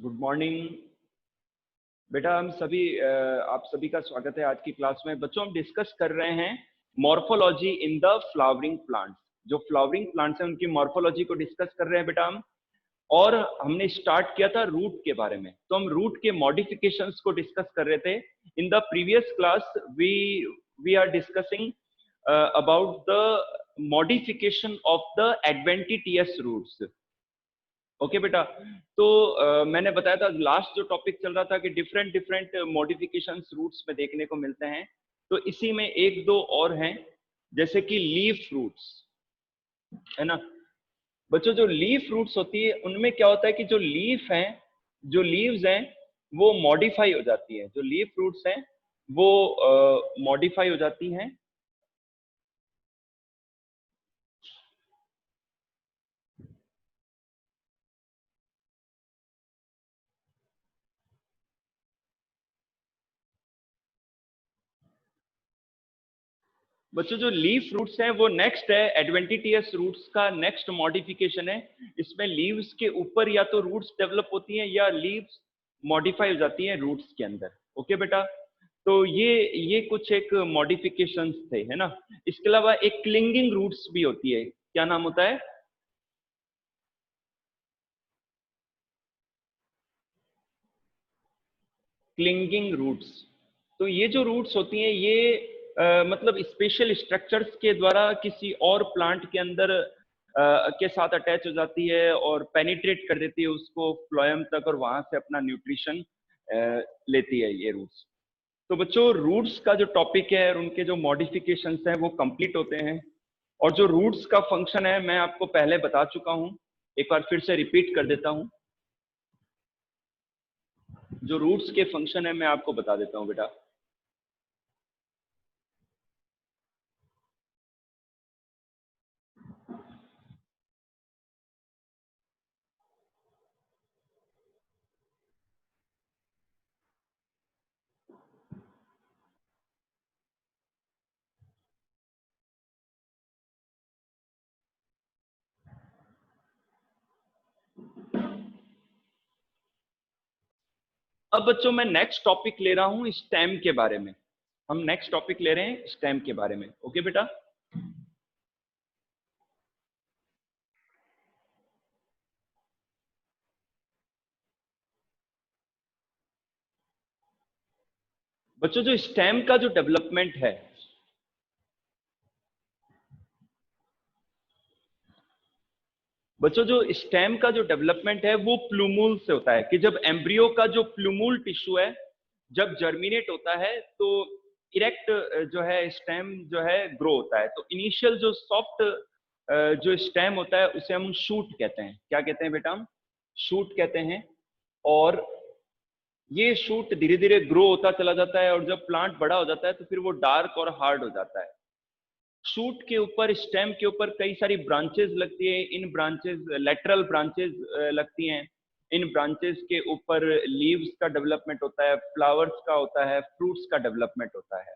Good morning बेटा। आप सभी का स्वागत है आज की क्लास में। बच्चों, हम डिस्कस कर रहे हैं morphology in the flowering plants. जो फ्लावरिंग प्लांट्स हैं उनकी मॉर्फोलॉजी को डिस्कस कर रहे हैं बेटा हम। और हमने स्टार्ट किया था रूट के बारे में, तो हम रूट के मॉडिफिकेशंस को डिस्कस कर रहे थे। In the previous class we are discussing about the modification of the adventitious roots. Okay बेटा। तो मैंने बताया था लास्ट जो टॉपिक चल रहा था कि डिफरेंट डिफरेंट मॉडिफिकेशंस रूट्स में देखने को मिलते हैं। तो इसी में एक दो और हैं, जैसे कि लीफ रूट्स, है ना बच्चों। जो लीफ रूट्स होती है उनमें क्या होता है कि जो लीफ हैं, जो लीव्स हैं वो मॉडिफाई हो जाती है। जो लीफ रूट्स हैं वो मॉडिफाई हो जाती हैं। बच्चों, जो लीफ रूट्स हैं वो नेक्स्ट है, एडवेंटिटियस रूट्स का नेक्स्ट मॉडिफिकेशन है। इसमें लीव्स के ऊपर या तो रूट्स डेवलप होती हैं या लीव्स मॉडिफाई हो जाती हैं रूट्स के अंदर। ओके बेटा। तो ये कुछ एक मॉडिफिकेशंस थे, है ना। इसके अलावा एक क्लिंगिंग रूट्स भी होती है। क्या नाम होता है? Clinging roots. तो ये जो रूट्स होती हैं ये मतलब स्पेशल स्ट्रक्चर्स के द्वारा किसी और प्लांट के अंदर के साथ अटैच हो जाती है और पेनिट्रेट कर देती है उसको फ्लोएम तक, और वहां से अपना न्यूट्रिशन लेती है ये रूट्स। तो बच्चों, रूट्स का जो टॉपिक है और उनके जो मॉडिफिकेशंस हैं वो कंप्लीट होते हैं। और जो रूट्स का फंक्शन है मैं आपको पहले बता चुका हूं, एक बार फिर से रिपीट कर देता हूं। जो रूट्स के फंक्शन है मैं आपको बता देता हूं बेटा। अब बच्चों, मैं नेक्स्ट टॉपिक ले रहा हूं स्टेम के बारे में। हम नेक्स्ट टॉपिक ले रहे हैं स्टेम के बारे में। ओके बेटा। बच्चों, जो स्टेम का जो डेवलपमेंट है, बच्चों जो स्टेम का जो डेवलपमेंट है वो प्लूमूल से होता है। कि जब एम्ब्रियो का जो प्लूमूल टिश्यू है जब जर्मिनेट होता है तो इरेक्ट जो है स्टेम जो है ग्रो होता है। तो इनिशियल जो सॉफ्ट जो स्टेम होता है उसे हम शूट कहते हैं। क्या कहते हैं बेटा? हम शूट कहते हैं। और ये शूट धीरे धीरे ग्रो होता चला जाता है, और जब प्लांट बड़ा हो जाता है तो फिर वो डार्क और हार्ड हो जाता है। शूट के ऊपर, स्टेम के ऊपर कई सारी ब्रांचेस लगती है। इन ब्रांचेस, लेटरल ब्रांचेस लगती हैं। इन ब्रांचेस के ऊपर लीव्स का डेवलपमेंट होता है, फ्लावर्स का होता है, फ्रूट्स का डेवलपमेंट होता है।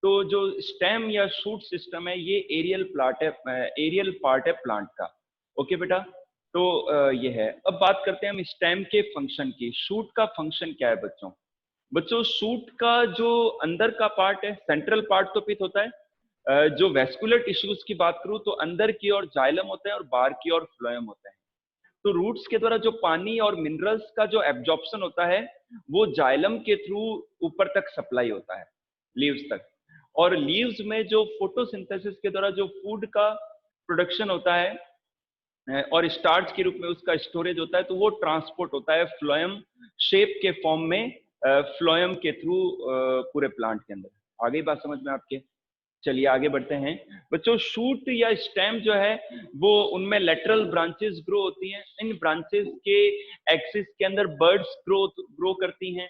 तो जो स्टेम या शूट सिस्टम है ये एरियल प्लांट है, एरियल पार्ट है प्लांट का। ओके बेटा। तो ये है। अब बात करते हैं हम स्टेम के फंक्शन की। शूट का फंक्शन क्या है बच्चों? बच्चों, शूट का जो अंदर का पार्ट है, सेंट्रल पार्ट तो पित होता है। जो वेस्कुलर टिश्यूज की बात करूं तो अंदर की ओर जाइलम होता है और बाहर की ओर फ्लोएम होता है। तो रूट्स के द्वारा जो पानी और मिनरल्स का जो एब्जॉर्प्शन होता है वो जाइलम के थ्रू ऊपर तक सप्लाई होता है, लीव्स तक। और लीव्स में जो फोटोसिंथेसिस के द्वारा जो फूड का प्रोडक्शन होता है और स्टार्च के रूप में उसका स्टोरेज होता है, तो वो ट्रांसपोर्ट होता है फ्लोएम शेप के फॉर्म में, फ्लोएम के थ्रू पूरे प्लांट के अंदर। आगे बात समझ में आपके? चलिए आगे बढ़ते हैं। बच्चों, शूट या स्टेम जो है वो उनमें लेटरल ब्रांचेस ग्रो होती हैं। इन ब्रांचेस के एक्सिस के अंदर बर्ड्स ग्रो करती हैं।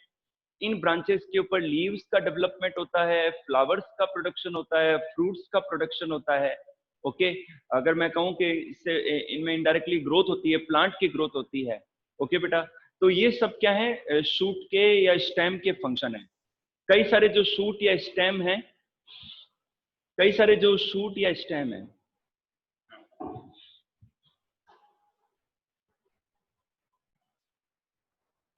इन ब्रांचेस के ऊपर लीव्स का डेवलपमेंट होता है, फ्लावर्स का प्रोडक्शन होता है, फ्रूट्स का प्रोडक्शन होता है। ओके। अगर मैं कहूँ कि इससे इनमें इनडायरेक्टली ग्रोथ होती है, प्लांट की ग्रोथ होती है। ओके बेटा। तो ये सब क्या है, शूट के या स्टेम के फंक्शन है। कई सारे जो शूट या स्टेम है, कई सारे जो शूट या स्टेम है,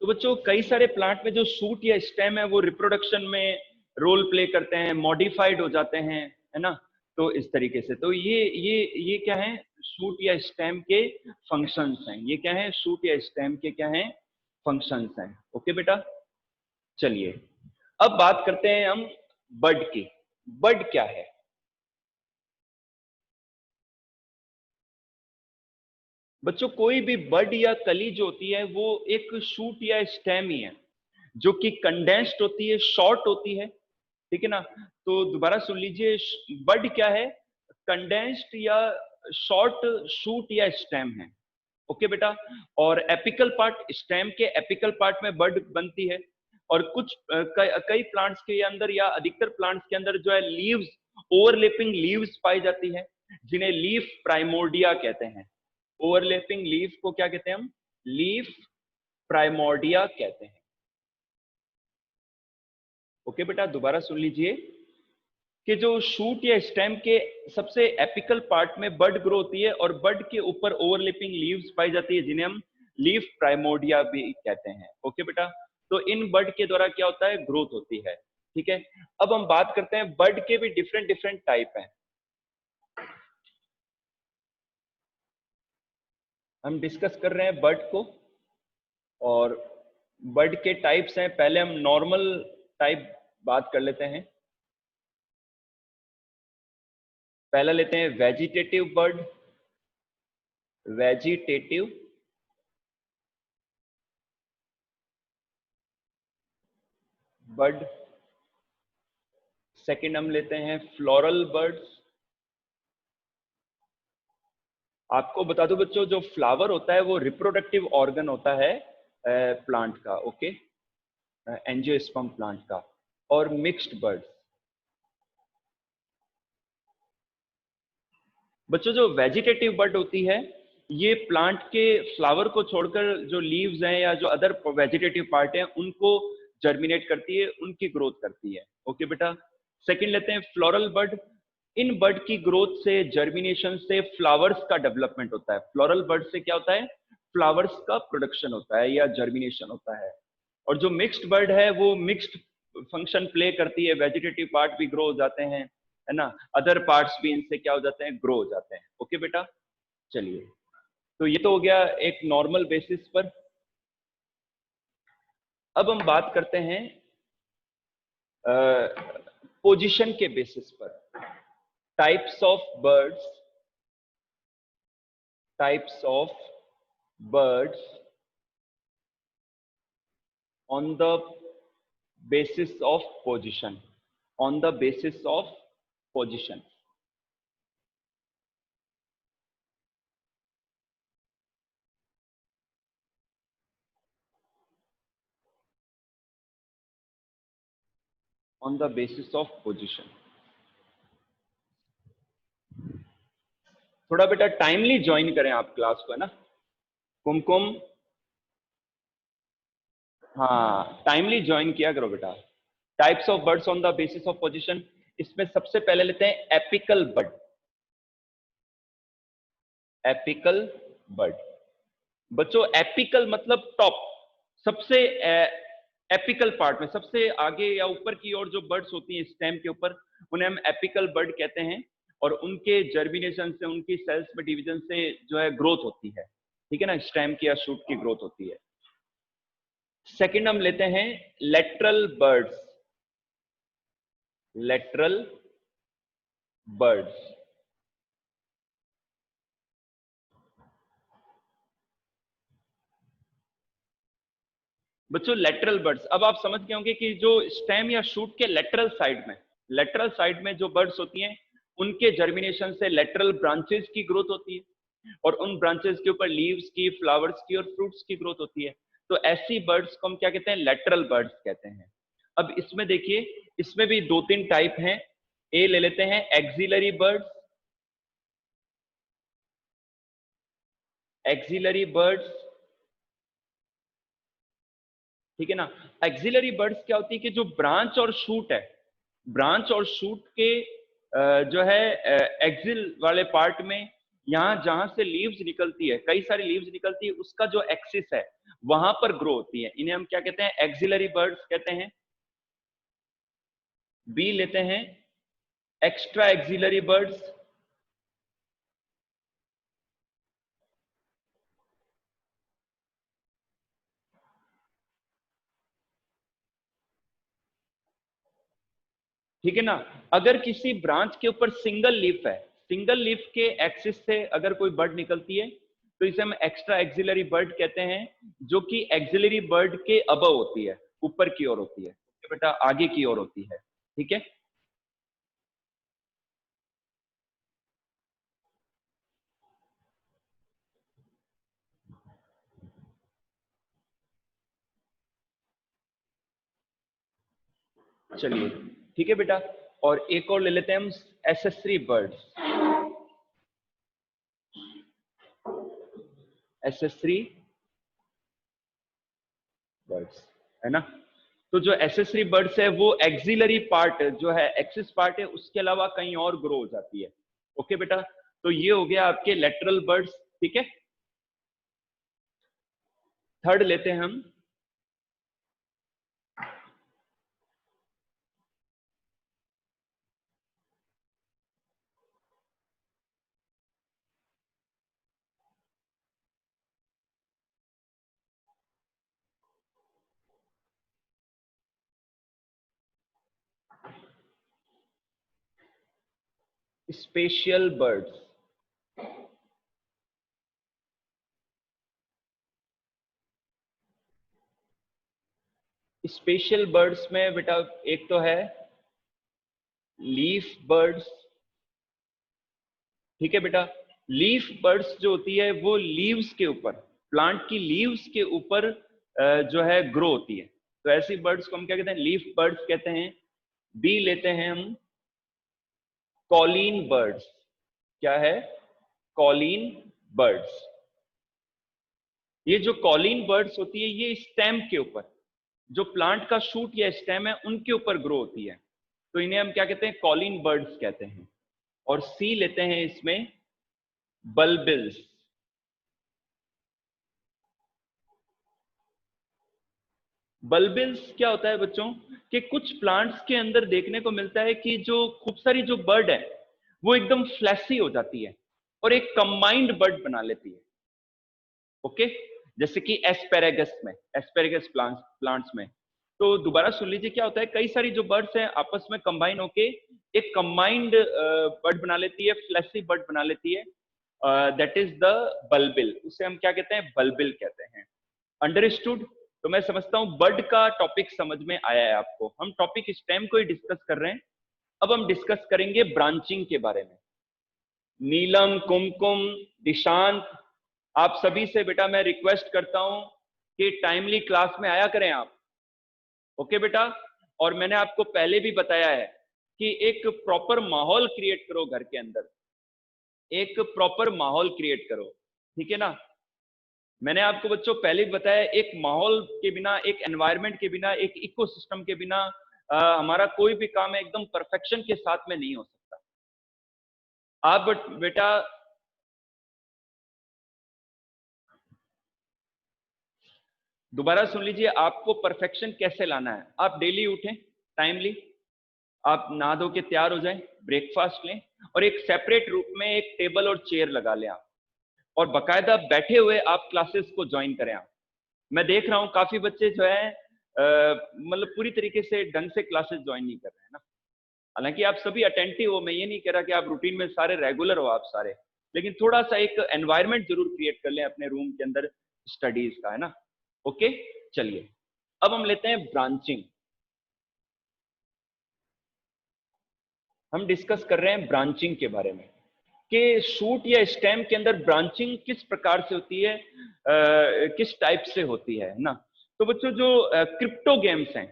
तो बच्चों कई सारे प्लांट में जो शूट या स्टेम है वो रिप्रोडक्शन में रोल प्ले करते हैं, मॉडिफाइड हो जाते हैं, है ना। तो इस तरीके से तो ये क्या है, शूट या स्टेम के फंक्शंस हैं। ये क्या है, शूट या स्टेम के क्या हैं, फंक्शंस हैं। ओके बेटा, चलिए अब बात करते हैं हम बड की। बड क्या है? बच्चों कोई भी बड या कली जो होती है वो एक शूट या स्टेम ही है, जो कि कंडेंस्ड होती है, शॉर्ट होती है, ठीक है ना। तो दोबारा सुन लीजिए, बड क्या है, कंडेंस्ड या शॉर्ट शूट या स्टेम है। ओके बेटा। और एपिकल पार्ट, स्टेम के एपिकल पार्ट में बड बनती है। और कुछ कई प्लांट्स के अंदर या अधिकतर प्लांट्स के अंदर जो है लीव्स, ओवरलैपिंग लीव्स पाई जाती है, जिन्हें लीफ प्राइमोर्डिया कहते हैं। ओवरलैपिंग लीफ को क्या कहते हैं हम, लीफ प्राइमोर्डिया कहते हैं। ओके बेटा, दोबारा सुन लीजिए कि जो शूट या स्टेम के सबसे एपिकल पार्ट में बड ग्रो होती है और बड के ऊपर ओवरलैपिंग लीव्स पाई जाती है, जिन्हें हम लीफ प्राइमोर्डिया भी कहते हैं। ओके बेटा, तो इन बड के द्वारा क्या होता है, ग्रोथ होती है। ठीक है, अब हम बात करते हैं बड के भी डिफरेंट डिफरेंट टाइप हैं। हम डिस्कस कर रहे हैं बड को, और बड के टाइप्स हैं। पहले हम नॉर्मल टाइप बात कर लेते हैं। पहला लेते हैं vegetative bird. Vegetative bird. Second हम लेते हैं फ्लोरल बर्ड्स। आपको बता दूं बच्चों, जो फ्लावर होता है वो रिप्रोडक्टिव ऑर्गन होता है प्लांट का। ओके, एंजियोस्पर्म प्लांट का। और मिक्स्ड बर्ड्स। बच्चों जो वेजिटेटिव बर्ड होती है, ये प्लांट के फ्लावर को छोड़कर जो लीव्स हैं या जो अदर वेजिटेटिव पार्ट हैं उनको जर्मिनेट करती है, उनकी ग्रोथ करती है। ओके बेटा। सेकंड लेते हैं फ्लोरल बर्ड। इन बर्ड की ग्रोथ से, जर्मिनेशन से फ्लावर्स का डेवलपमेंट होता है। फ्लोरल बर्ड से क्या होता है, फ्लावर्स का प्रोडक्शन होता है या जर्मिनेशन होता है। और जो मिक्स्ड बर्ड है वो मिक्स्ड फंक्शन प्ले करती है, वेजिटेटिव पार्ट भी ग्रो हो जाते हैं, है ना, अदर पार्ट्स भी इनसे क्या हो जाते हैं, ग्रो हो जाते हैं। ओके बेटा, चलिए, तो ये तो हो गया एक नॉर्मल बेसिस पर। अब हम बात करते हैं पोजीशन के बेसिस पर। Types of birds, types of birds on the basis of position, on the basis of position। on the basis of position। थोड़ा बेटा टाइमली ज्वाइन करें आप क्लास को, है ना कुमकुम। हाँ, टाइमली ज्वाइन किया करो बेटा। Types of birds on the basis of position. इसमें सबसे पहले लेते हैं एपिकल बर्ड। एपिकल बर्ड बच्चों, एपिकल मतलब टॉप, सबसे एपिकल पार्ट में, सबसे आगे या ऊपर की ओर जो बर्ड्स होती हैं स्टेम के ऊपर, उन्हें हम एपिकल बर्ड कहते हैं। और उनके जर्मिनेशन से, उनकी सेल्स में डिवीजन से जो है ग्रोथ होती है, ठीक है ना, स्टेम की या शूट की ग्रोथ होती है। सेकंड हम लेते हैं लेटरल बर्ड्स। लेटरल बर्ड्स बच्चों, लेटरल बर्ड्स, अब आप समझ गए होंगे कि जो स्टेम या शूट के लेटरल साइड में, लेटरल साइड में जो बर्ड्स होती हैं, उनके जर्मिनेशन से लेटरल ब्रांचेस की ग्रोथ होती है, और उन ब्रांचेस के ऊपर लीव्स की, फ्लावर्स की और फ्रूट्स की ग्रोथ होती है। तो ऐसी बर्ड्स को हम क्या कहते हैं, लेटरल बर्ड्स कहते हैं। अब इसमें देखिए, इसमें भी दो तीन टाइप हैं। ए ले लेते हैं एक्सिलरी बर्ड्स। एक्सिलरी बर्ड्स, ठीक है ना। एक्सिलरी बर्ड्स क्या होती है कि जो ब्रांच और शूट है, ब्रांच और शूट के जो है एक्सिल वाले पार्ट में, यहाँ जहां से लीव्स निकलती है, कई सारी लीव्स निकलती है, उसका जो एक्सिस है वहां पर ग्रो होती है। इन्हें हम क्या कहते हैं? एक्सिलरी बर्ड्स कहते हैं। बी लेते हैं एक्स्ट्रा एक्सिलरी बर्ड्स। ठीक है ना? अगर किसी ब्रांच के ऊपर सिंगल लीफ है, सिंगल लीफ के एक्सिस से अगर कोई बर्ड निकलती है तो इसे हम एक्स्ट्रा एक्सिलरी बर्ड कहते हैं, जो कि एक्सिलरी बर्ड के अबव होती है, ऊपर की ओर होती है। तो बेटा आगे की ओर होती है। ठीक है, चलिए ठीक है बेटा। और एक और ले लेते हैं हम, एसेसरी बर्ड्स। एसेसरी बर्ड्स, है ना? तो जो एसेसरी बर्ड्स है वो एक्सिलरी पार्ट जो है, एक्सिस पार्ट है, उसके अलावा कहीं और ग्रो हो जाती है। ओके बेटा, तो ये हो गया आपके लेटरल बर्ड्स। ठीक है, थर्ड लेते हैं हम स्पेशियल बर्ड्स। स्पेशल बर्ड्स में बेटा एक तो है लीफ बर्ड्स। ठीक है बेटा, लीफ बर्ड्स जो होती है वो लीव्स के ऊपर, प्लांट की लीव्स के ऊपर जो है ग्रो होती है। तो ऐसी बर्ड्स को हम क्या कहते हैं? लीफ बर्ड्स कहते हैं। बी लेते हैं हम कॉलीन बर्ड्स। क्या है? कॉलीन बर्ड्स। ये जो कॉलीन बर्ड्स होती है ये स्टेम के ऊपर, जो प्लांट का शूट या स्टेम है उनके ऊपर ग्रो होती है। तो इन्हें हम क्या कहते हैं? कॉलीन बर्ड्स कहते हैं। और सी लेते हैं इसमें बल्बिल्स। बल्बिल्स क्या होता है बच्चों, कि कुछ प्लांट्स के अंदर देखने को मिलता है कि जो खूब सारी जो बर्ड है वो एकदम फ्लैसी हो जाती है और एक कंबाइंड बर्ड बना लेती है। ओके, जैसे कि एस्पेरेगस में, एस्पेरेगस प्लांट्स में। तो दोबारा सुन लीजिए, क्या होता है, कई सारी जो बर्ड्स हैं आपस में कंबाइन होके एक कंबाइंड बर्ड बना लेती है, फ्लैसी बर्ड बना लेती है। That is the bulbil. उसे हम क्या कहते हैं? बल्बिल कहते हैं। अंडरस्टूड? तो मैं समझता हूं बर्ड का टॉपिक समझ में आया है आपको। हम टॉपिक स्टेम को ही डिस्कस कर रहे हैं। अब हम डिस्कस करेंगे ब्रांचिंग के बारे में। नीलम, कुमकुम, दिशांत, आप सभी से बेटा मैं रिक्वेस्ट करता हूं कि टाइमली क्लास में आया करें आप। ओके बेटा? और मैंने आपको पहले भी बताया है कि एक प्रॉपर माहौल क्रिएट करो घर के अंदर, एक प्रॉपर माहौल क्रिएट करो। ठीक है ना? मैंने आपको बच्चों पहले भी बताया, एक माहौल के बिना, एक एनवायरनमेंट के बिना, एक इकोसिस्टम के बिना हमारा कोई भी काम है एकदम परफेक्शन के साथ में नहीं हो सकता। आप बेटा दोबारा सुन लीजिए, आपको परफेक्शन कैसे लाना है। आप डेली उठें टाइमली, आप नहा धो के तैयार हो जाएं, ब्रेकफास्ट लें और एक सेपरेट रूप में एक टेबल और चेयर लगा लें आप, और बाकायदा बैठे हुए आप क्लासेस को ज्वाइन करें आप। मैं देख रहा हूँ काफी बच्चे जो है मतलब पूरी तरीके से ढंग से क्लासेस ज्वाइन नहीं कर रहे हैं ना। हालांकि आप सभी अटेंटिव हो, मैं ये नहीं कह रहा कि आप रूटीन में सारे रेगुलर हो आप सारे, लेकिन थोड़ा सा एक एनवायरनमेंट जरूर क्रिएट कर लें अपने रूम के अंदर स्टडीज का, है ना? ओके, चलिए अब हम लेते हैं ब्रांचिंग। हम डिस्कस कर रहे हैं ब्रांचिंग के बारे में कि शूट या स्टेम के अंदर ब्रांचिंग किस प्रकार से होती है, किस टाइप से होती है ना? तो बच्चों जो क्रिप्टो गेम्स हैं,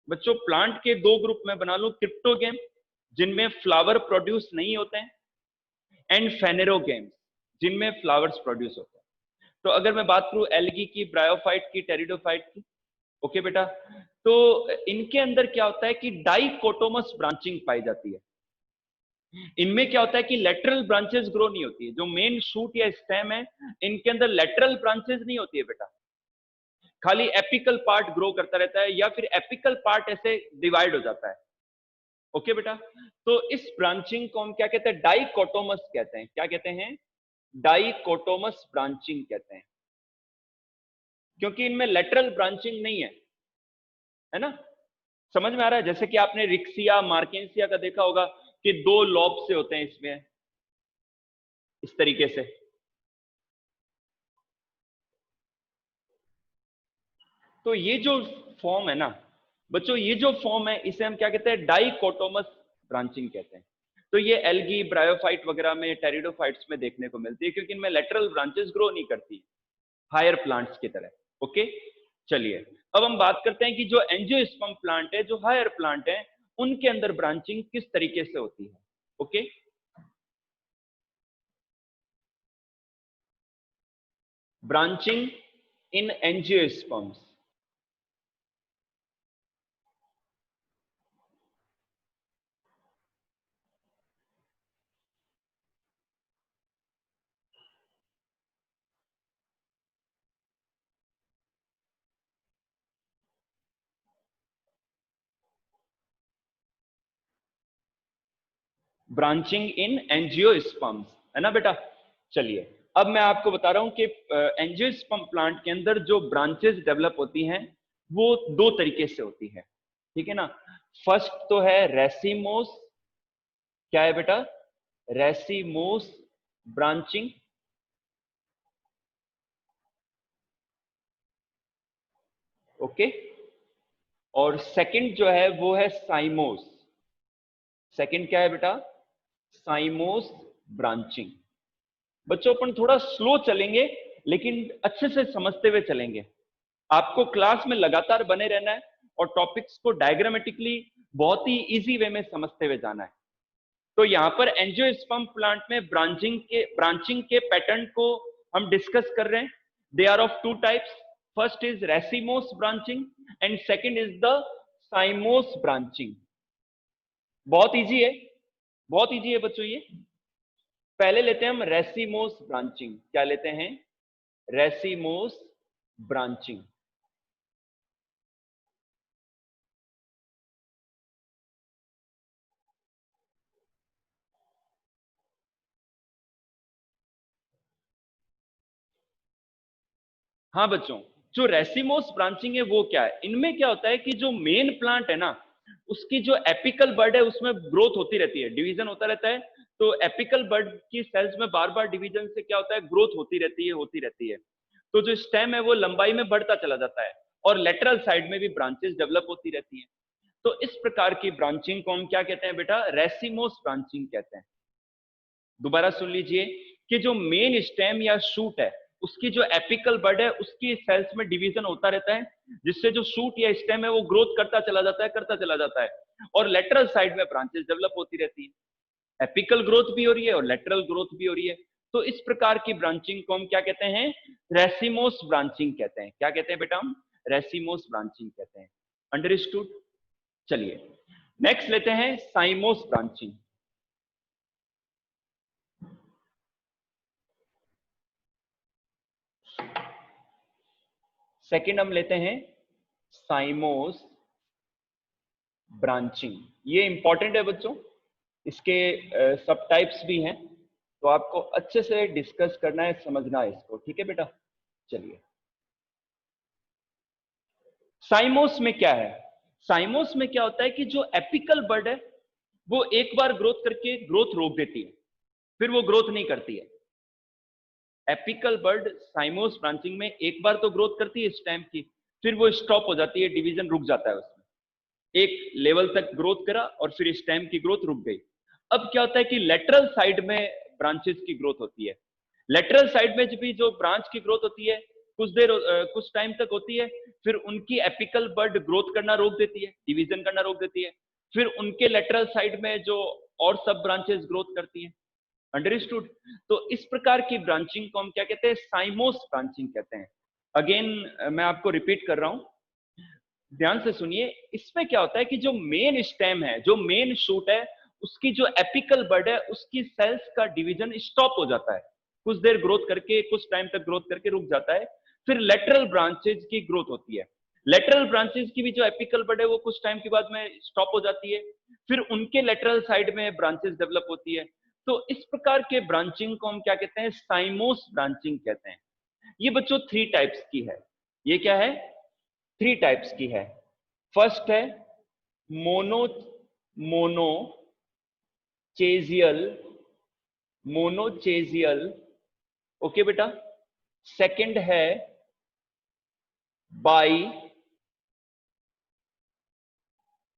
बच्चों प्लांट के दो ग्रुप में बना लो, क्रिप्टो गेम जिनमें फ्लावर प्रोड्यूस नहीं होते हैं, एंड फेनेरो गेम्स जिनमें फ्लावर्स प्रोड्यूस होते हैं। तो अगर मैं बात करूं एल्गी की, ब्रायोफाइट की, टेरिडोफाइट की, ओके बेटा, तो इनके अंदर क्या होता है कि डाइकोटोमस ब्रांचिंग पाई जाती है। इनमें क्या होता है कि लेटरल ब्रांचेस ग्रो नहीं होती है, जो मेन शूट या स्टेम है इनके अंदर लेटरल ब्रांचेस नहीं होती है बेटा। खाली एपिकल पार्ट ग्रो करता रहता है या फिर एपिकल पार्ट ऐसे डिवाइड हो जाता है। ओके बेटा, तो इस ब्रांचिंग को हम क्या कहते हैं? डाइकोटोमस कहते हैं। क्या कहते हैं? डाइकोटोमस ब्रांचिंग कहते हैं, क्योंकि इनमें लेटरल ब्रांचिंग नहीं है ना? समझ में आ रहा है? जैसे कि आपने रिक्सिया मार्केंसिया का देखा होगा कि दो लॉब से होते हैं इसमें, इस तरीके से। तो ये जो फॉर्म है ना बच्चों, ये जो फॉर्म है इसे हम क्या कहते हैं? डाइकोटोमस ब्रांचिंग कहते हैं। तो ये एल्गी, ब्रायोफाइट वगैरह में, टेरिडोफाइट्स में देखने को मिलती है, क्योंकि इनमें लेटरल ब्रांचेस ग्रो नहीं करती हायर प्लांट्स की तरह। ओके, चलिए अब हम बात करते हैं कि जो एंजियोस्पर्म प्लांट है, जो हायर प्लांट है, उनके अंदर ब्रांचिंग किस तरीके से होती है। Okay, branching in angiosperms. Branching in angiosperms, है ना बेटा? चलिए अब मैं आपको बता रहा हूं कि एंजियोस्पर्म प्लांट के अंदर जो ब्रांचेस डेवलप होती हैं वो दो तरीके से होती है, ठीक है ना? फर्स्ट तो है रेसिमोस। क्या है बेटा? Racemose branching. ओके, और सेकंड जो है वो है साइमोस। सेकंड क्या है बेटा? साइमोस ब्रांचिंग। बच्चों अपन थोड़ा स्लो चलेंगे लेकिन अच्छे से समझते हुए चलेंगे। आपको क्लास में लगातार बने रहना है और टॉपिक्स को डायग्रामेटिकली बहुत ही इजी वे में समझते हुए जाना है। तो यहाँ पर एंजियोस्पर्म प्लांट में ब्रांचिंग के पैटर्न को हम डिस्कस कर रहे हैं। They are of two types. First is racemose branching and second is the cymose branching. बहुत इजी है, बहुत इजी है बच्चों ये। पहले लेते हैं हम रेसिमोस ब्रांचिंग। क्या लेते हैं? Racemose branching. हाँ बच्चों, जो रेसिमोस ब्रांचिंग है वो क्या है? इनमें क्या होता है कि जो मेन प्लांट है ना, उसकी जो एपिकल बड है उसमें ग्रोथ होती रहती है, डिवीजन होता रहता है। तो एपिकल बड की सेल्स में बार बार डिवीजन से क्या होता है? ग्रोथ होती रहती है, होती रहती है। तो जो स्टेम है वो लंबाई में बढ़ता चला जाता है और लेटरल साइड में भी ब्रांचेस डेवलप होती रहती है। तो इस प्रकार की ब्रांचिंग को हम क्या कहते हैं बेटा? रेसिमोस ब्रांचिंग कहते हैं। दोबारा सुन लीजिए कि जो मेन स्टेम या शूट है उसकी जो एपिकल बड है उसकी सेल्स में डिवीजन होता रहता है, जिससे जो शूट या स्टेम है वो ग्रोथ करता चला जाता है, करता चला जाता है, और लेटरल साइड में ब्रांचेस डेवलप होती रहती है। एपिकल ग्रोथ भी हो रही है और लेटरल ग्रोथ भी हो रही है। तो इस प्रकार की ब्रांचिंग को हम क्या कहते हैं? रेसिमोस ब्रांचिंग कहते हैं। क्या कहते हैं बेटा? हम रेसिमोस ब्रांचिंग कहते हैं। अंडरस्टूड? चलिए नेक्स्ट लेते हैं साइमोस ब्रांचिंग। सेकंड हम लेते हैं साइमोस ब्रांचिंग। ये इंपॉर्टेंट है बच्चों, इसके सब टाइप्स भी हैं, तो आपको अच्छे से डिस्कस करना है, समझना है इसको, ठीक है बेटा? चलिए, साइमोस में क्या है? साइमोस में क्या होता है कि जो एपिकल बड है वो एक बार ग्रोथ करके ग्रोथ रोक देती है, फिर वो ग्रोथ नहीं करती है। एपिकल बर्ड साइमोस ब्रांचिंग में एक बार तो ग्रोथ करती है स्टेम की, फिर वो स्टॉप हो जाती है, डिवीजन रुक जाता है उसमें। एक लेवल तक ग्रोथ करा और फिर स्टेम की ग्रोथ रुक गई। अब क्या होता है कि लेटरल साइड में ब्रांचेस की ग्रोथ होती है। लेटरल साइड में भी जो ब्रांच की ग्रोथ होती है कुछ टाइम तक होती है, फिर उनकी एपिकल बर्ड ग्रोथ करना रोक देती है, डिवीजन करना रोक देती है, फिर उनके लेटरल साइड में जो और सब ब्रांचेस ग्रोथ करती हैं। अंडरस्टूड? तो इस प्रकार की ब्रांचिंग को हम क्या कहते हैं? साइमोस ब्रांचिंग कहते हैं। अगेन मैं आपको रिपीट कर रहा हूं, ध्यान से सुनिए। इसमें क्या होता है कि जो मेन स्टेम है, जो मेन शूट है, उसकी जो एपिकल बड है उसकी सेल्स का डिवीजन स्टॉप हो जाता है, कुछ देर ग्रोथ करके, कुछ टाइम तक ग्रोथ करके रुक जाता है, फिर लेटरल ब्रांचेज की ग्रोथ होती है। लेटरल ब्रांचेज की भी जो एपिकल बड है वो कुछ टाइम के बाद में स्टॉप हो जाती है, फिर उनके लेटरल साइड में ब्रांचेस डेवलप होती है। तो इस प्रकार के ब्रांचिंग को हम क्या कहते हैं, साइमोस ब्रांचिंग कहते हैं। ये बच्चों थ्री टाइप्स की है। ये क्या है, थ्री टाइप्स की है। फर्स्ट है मोनो मोनोचेजियल, मोनोचेजियल, ओके बेटा। सेकंड है बाई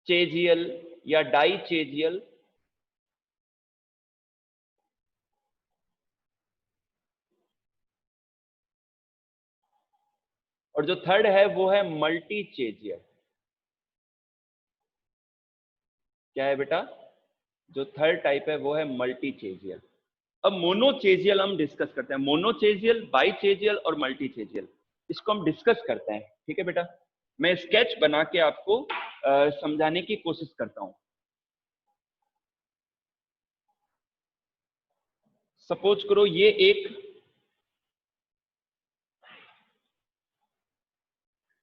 चेजियल या डाई चेजियल, और जो थर्ड है वो है मल्टी चेजियल। क्या है बेटा, जो थर्ड टाइप है वो है मल्टी चेजियल। अब मोनोचेजियल हम डिस्कस करते हैं, मोनोचेजियल, बाईचेजियल और मल्टीचेजियल, इसको हम डिस्कस करते हैं, ठीक है बेटा। मैं स्केच बना के आपको समझाने की कोशिश करता हूं। सपोज करो ये एक,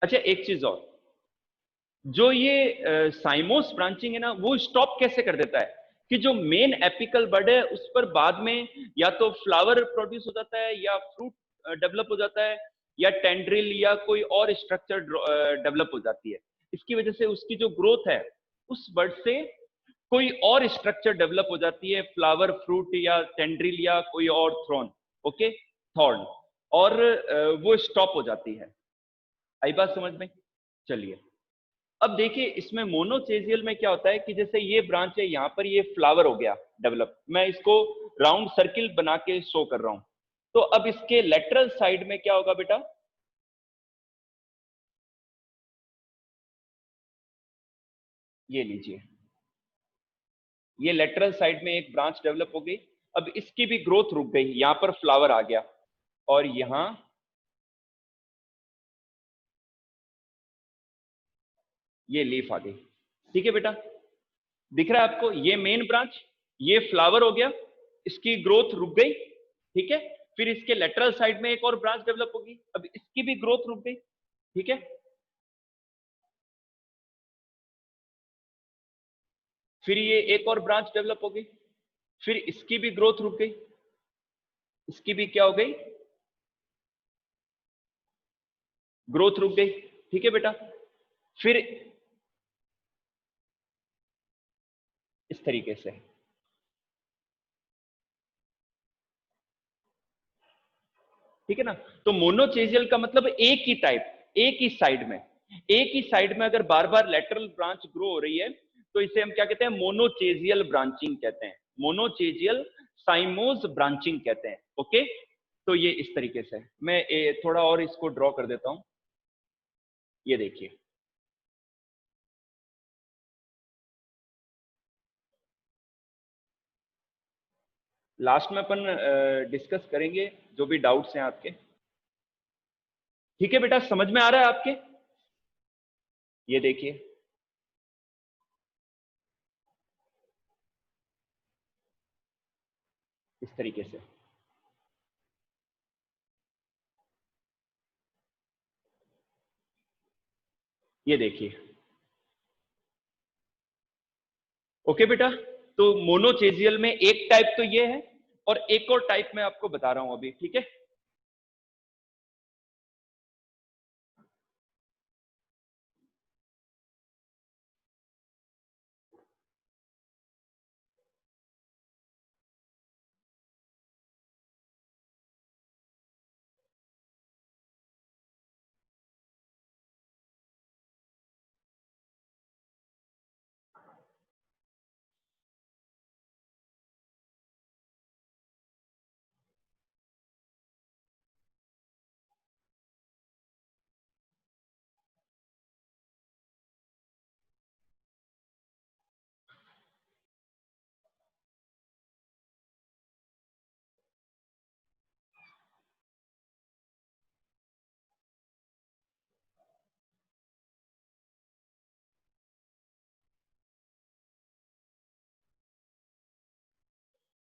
अच्छा एक चीज और, जो ये साइमोस ब्रांचिंग है ना, वो स्टॉप कैसे कर देता है कि जो मेन एपिकल बड है उस पर बाद में या तो फ्लावर प्रोड्यूस हो जाता है या फ्रूट डेवलप हो जाता है या टेंड्रिल या कोई और स्ट्रक्चर डेवलप हो जाती है। इसकी वजह से उसकी जो ग्रोथ है उस बड से कोई और स्ट्रक्चर डेवलप हो जाती है, फ्लावर, फ्रूट या टेंड्रिल या कोई और थ्रॉन, ओके, थॉर्न, और वो स्टॉप हो जाती है। आई बात समझ में? चलिए अब देखिए इसमें मोनोचेजियल में क्या होता है कि जैसे ये ब्रांच है, यहां पर ये फ्लावर हो गया डेवलप, मैं इसको राउंड सर्किल बना के शो कर रहा हूं। तो अब इसके लेटरल साइड में क्या होगा बेटा, ये लीजिए, ये लेटरल साइड में एक ब्रांच डेवलप हो गई। अब इसकी भी ग्रोथ रुक गई, यहां पर फ्लावर आ गया और यहां ये लीफ आ गई। ठीक है बेटा, दिख रहा है आपको, ये मेन ब्रांच, ये फ्लावर हो गया, इसकी ग्रोथ रुक गई, ठीक है। फिर इसके लेटरल साइड में एक और ब्रांच डेवलप होगी, अब इसकी भी ग्रोथ रुक गई, ठीक है। फिर ये एक और ब्रांच डेवलप हो गई, फिर इसकी भी ग्रोथ रुक गई, इसकी भी क्या हो गई, ग्रोथ रुक गई, ठीक है बेटा। फिर इस तरीके से, ठीक है ना। तो मोनोचेजियल का मतलब एक ही टाइप, एक ही साइड में, एक ही साइड में अगर बार बार लेटरल ब्रांच ग्रो हो रही है तो इसे हम क्या कहते हैं, मोनोचेजियल ब्रांचिंग कहते हैं, मोनोचेजियल साइमोस ब्रांचिंग कहते हैं, ओके। तो ये इस तरीके से मैं थोड़ा और इसको ड्रॉ कर देता हूं, ये देखिए। लास्ट में अपन डिस्कस करेंगे जो भी डाउट्स हैं आपके, ठीक है बेटा, समझ में आ रहा है आपके? ये देखिए, इस तरीके से, ये देखिए, ओके बेटा। तो मोनोचेजियल में एक टाइप तो ये है, और एक और टाइप मैं आपको बता रहा हूं अभी, ठीक है।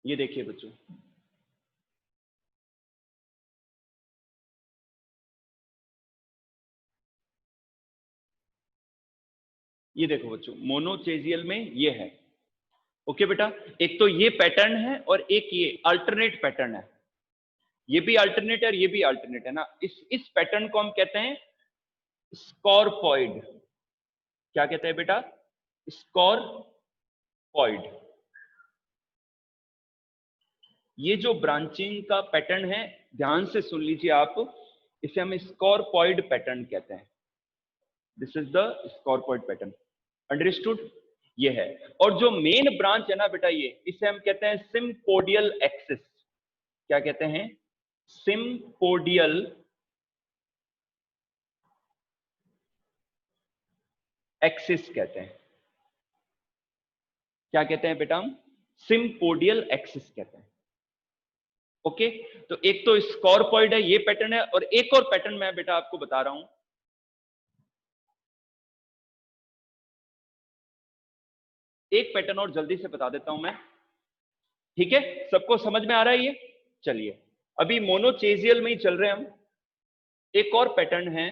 ये देखिए बच्चों, ये देखो बच्चों, मोनोचेजियल में ये है। ओके बेटा, एक तो ये पैटर्न है और एक ये अल्टरनेट पैटर्न है। ये भी अल्टरनेट है और ये भी अल्टरनेट है ना। इस पैटर्न को हम कहते हैं स्कॉर्पॉइड। क्या कहते हैं बेटा? स्कॉर्पॉइड। ये जो ब्रांचिंग का पैटर्न है, ध्यान से सुन लीजिए आप, इसे हम स्कॉर्पॉइड पैटर्न कहते हैं। This is the scorpioid pattern. Understood? ये है। और जो मेन ब्रांच है ना बेटा, ये इसे हम कहते हैं सिम्पोडियल एक्सिस। क्या कहते हैं? सिम्पोडियल एक्सिस कहते हैं। क्या कहते हैं बेटा? हम सिम्पोडियल एक्सिस कहते हैं। ओके, तो एक तो स्कॉर्पॉइड है, ये पैटर्न है, और एक और पैटर्न मैं बेटा आपको बता रहा हूं। एक पैटर्न और जल्दी से बता देता हूं मैं। ठीक है, सबको समझ में आ रहा है ये? चलिए, अभी मोनोचेजियल में ही चल रहे हैं हम। एक और पैटर्न है,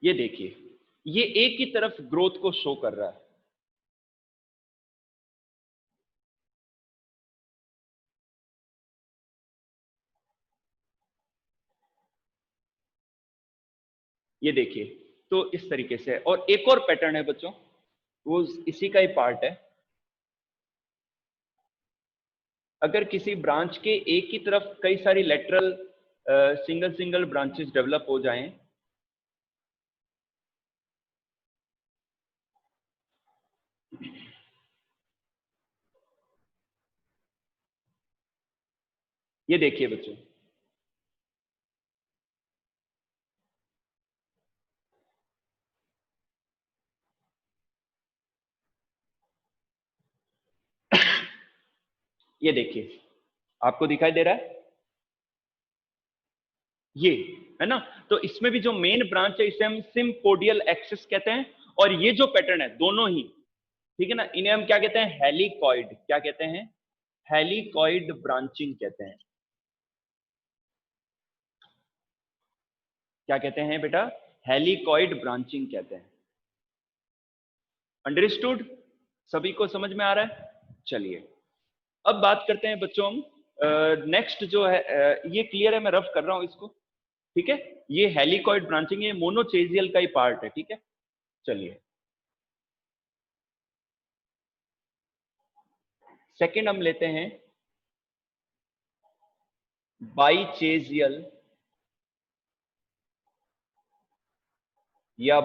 ये देखिए, ये एक ही तरफ ग्रोथ को शो कर रहा है। ये देखिए, तो इस तरीके से। और एक और पैटर्न है बच्चों, वो इसी का ही पार्ट है। अगर किसी ब्रांच के एक ही तरफ कई सारी lateral single single branches develop हो जाएं, ये देखिए बच्चों, ये देखिए, आपको दिखाई दे रहा है ये, है ना? तो इसमें भी जो मेन ब्रांच है, इसे हम सिम्पोडियल एक्सिस कहते हैं। और ये जो पैटर्न है, दोनों ही, ठीक है ना, इन्हें हम क्या कहते हैं? हेलिकॉइड। क्या कहते हैं? हेलिकॉइड ब्रांचिंग कहते हैं। क्या कहते हैं बेटा? हेलिकॉइड ब्रांचिंग कहते हैं। अंडरस्टूड? सभी को समझ में आ रहा है? चलिए, अब बात करते हैं बच्चों हम नेक्स्ट जो है, ये क्लियर है, मैं रफ कर रहा हूं इसको। ठीक है, ये हेलिकॉइड ब्रांचिंग, ये मोनोचेजियल का ही पार्ट है। ठीक है, चलिए, सेकंड हम लेते हैं बाइचेजियल या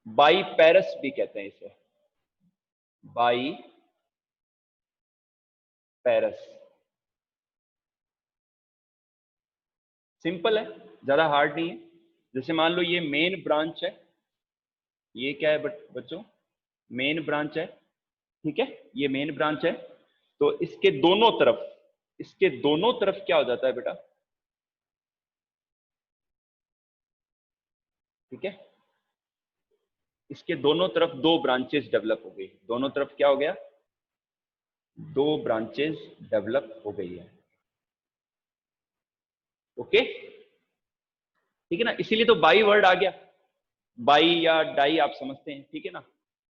बाईपैरस भी कहते हैं इसे। बाईपैरस। सिंपल है, ज्यादा हार्ड नहीं है। जैसे मान लो ये मेन ब्रांच है, ये क्या है बच्चों? मेन ब्रांच है। ठीक है, ये मेन ब्रांच है। तो इसके दोनों तरफ, इसके दोनों तरफ क्या हो जाता है बेटा? ठीक है, इसके दोनों तरफ दो ब्रांचेस डेवलप हो गई। दोनों तरफ क्या हो गया? दो ब्रांचेस डेवलप हो गई है। ओके, ठीक है ना, इसीलिए तो बाई वर्ड आ गया। बाई या डाई आप समझते हैं, ठीक है ना?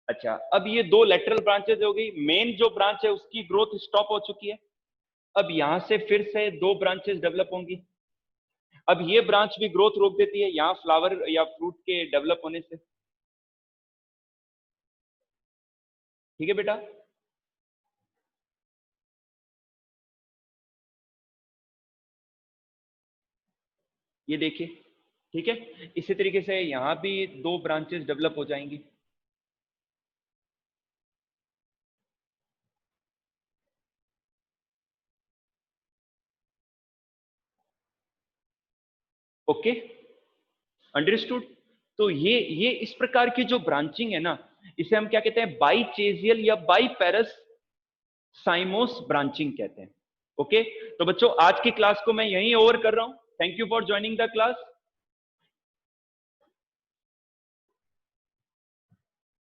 अच्छा, अब ये दो लेटरल ब्रांचेस हो गई। मेन जो ब्रांच है उसकी ग्रोथ स्टॉप हो चुकी है। अब यहां से फिर से दो ब्रांचेस डेवलप होंगी। अब ये ब्रांच भी ग्रोथ रोक देती है यहां फ्लावर या फ्रूट के डेवलप होने से। ठीक है बेटा? ये देखिए, ठीक है, इसी तरीके से यहां भी दो ब्रांचेस डेवलप हो जाएंगी। Okay, understood? तो ये इस प्रकार की जो ब्रांचिंग है ना, इसे हम क्या कहते हैं, बाइचेजियल या बाइपेरस साइमोस ब्रांचिंग कहते हैं। ओके, तो बच्चों आज की क्लास को मैं यहीं ओवर कर रहा हूं। Thank you for joining the class.